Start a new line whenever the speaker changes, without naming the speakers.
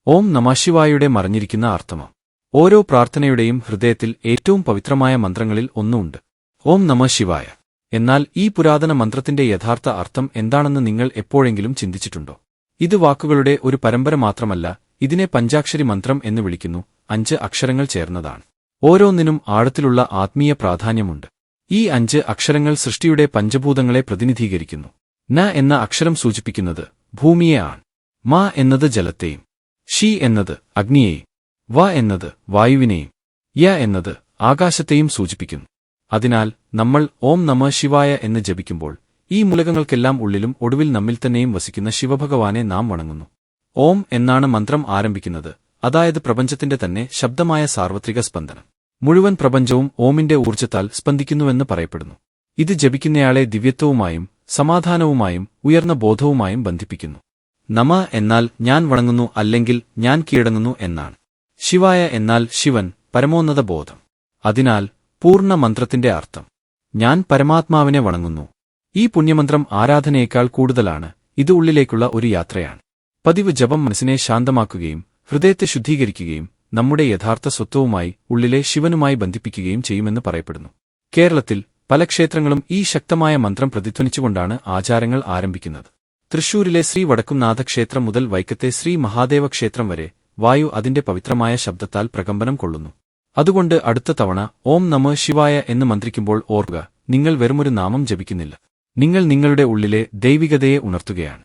ഓം നമഃശിവായയുടെ മറഞ്ഞിരിക്കുന്ന അർത്ഥമം. ഓരോ പ്രാർത്ഥനയുടെയും ഹൃദയത്തിൽ ഏറ്റവും പവിത്രമായ മന്ത്രങ്ങളിൽ ഒന്നുണ്ട്, ഓം നമഃശിവായ. എന്നാൽ ഈ പുരാതന മന്ത്രത്തിന്റെ യഥാർത്ഥ അർത്ഥം എന്താണെന്ന് നിങ്ങൾ എപ്പോഴെങ്കിലും ചിന്തിച്ചിട്ടുണ്ടോ? ഇത് വാക്കുകളുടെ ഒരു പരമ്പര മാത്രമല്ല, ഇതിനെ പഞ്ചാക്ഷരി മന്ത്രം എന്ന് വിളിക്കുന്നു. 5 അക്ഷരങ്ങൾ ചേർന്നതാണ്. ഓരോന്നിനും ആഴത്തിലുള്ള ആത്മീയ പ്രാധാന്യമുണ്ട്. ഈ 5 അക്ഷരങ്ങൾ സൃഷ്ടിയുടെ പഞ്ചഭൂതങ്ങളെ പ്രതിനിധീകരിക്കുന്നു. ന എന്ന അക്ഷരം സൂചിപ്പിക്കുന്നത് ഭൂമിയെ ആണ്. മ എന്നത് ജലത്തെയും, ഷി എന്നത് അഗ്നിയെയും, വ എന്നത് വായുവിനെയും, യ എന്നത് ആകാശത്തെയും സൂചിപ്പിക്കുന്നു. അതിനാൽ നമ്മൾ ഓം നമഃശിവായ എന്ന് ജപിക്കുമ്പോൾ ഈ മൂലകങ്ങൾക്കെല്ലാം ഉള്ളിലും ഒടുവിൽ നമ്മിൽ തന്നെയും വസിക്കുന്ന ശിവഭഗവാനെ നാം വണങ്ങുന്നു. ഓം എന്നാണ് മന്ത്രം ആരംഭിക്കുന്നത്, അതായത് പ്രപഞ്ചത്തിന്റെ തന്നെ ശബ്ദമായ സാർവത്രിക സ്പന്ദനം. മുഴുവൻ പ്രപഞ്ചവും ഓമിന്റെ ഊർജ്ജത്താൽ സ്പന്ദിക്കുന്നുവെന്ന് പറയപ്പെടുന്നു. ഇത് ജപിക്കുന്നയാളെ ദിവ്യത്വവുമായും സമാധാനവുമായും ഉയർന്ന ബോധവുമായും ബന്ധിപ്പിക്കുന്നു. നമ എന്നാൽ ഞാൻ വണങ്ങുന്നു അല്ലെങ്കിൽ ഞാൻ കീഴടങ്ങുന്നു എന്നാണ്. ശിവായ എന്നാൽ ശിവൻ, പരമോന്നത ബോധം. അതിനാൽ പൂർണ്ണ മന്ത്രത്തിന്റെ അർത്ഥം ഞാൻ പരമാത്മാവിനെ വണങ്ങുന്നു. ഈ പുണ്യമന്ത്രം ആരാധനയേക്കാൾ കൂടുതലാണ്, ഇത് ഉള്ളിലേക്കുള്ള ഒരു യാത്രയാണ്. പതിവ് ജപം മനസ്സിനെ ശാന്തമാക്കുകയും ഹൃദയത്തെ ശുദ്ധീകരിക്കുകയും നമ്മുടെ യഥാർത്ഥ സ്വത്വവുമായി ഉള്ളിലെ ശിവനുമായി ബന്ധിപ്പിക്കുകയും ചെയ്യുമെന്ന് പറയപ്പെടുന്നു. കേരളത്തിൽ പല ക്ഷേത്രങ്ങളും ഈ ശക്തമായ മന്ത്രം പ്രതിധ്വനിച്ചുകൊണ്ടാണ് ആചാരങ്ങൾ ആരംഭിക്കുന്നത്. തൃശൂരിലെ ശ്രീ വടക്കുംനാഥ ക്ഷേത്രം മുതൽ വൈക്കത്തെ ശ്രീ മഹാദേവ ക്ഷേത്രം വരെ വായു അതിന്റെ പവിത്രമായ ശബ്ദത്താൽ പ്രകമ്പനം കൊള്ളുന്നു. അതുകൊണ്ട് അടുത്ത തവണ ഓം നമഃശിവായ എന്ന് മന്ത്രിക്കുമ്പോൾ ഓർക്കുക, നിങ്ങൾ വെറുമൊരു നാമം ജപിക്കുന്നില്ല, നിങ്ങൾ നിങ്ങളുടെ ഉള്ളിലെ ദൈവികതയെ ഉണർത്തുകയാണ്.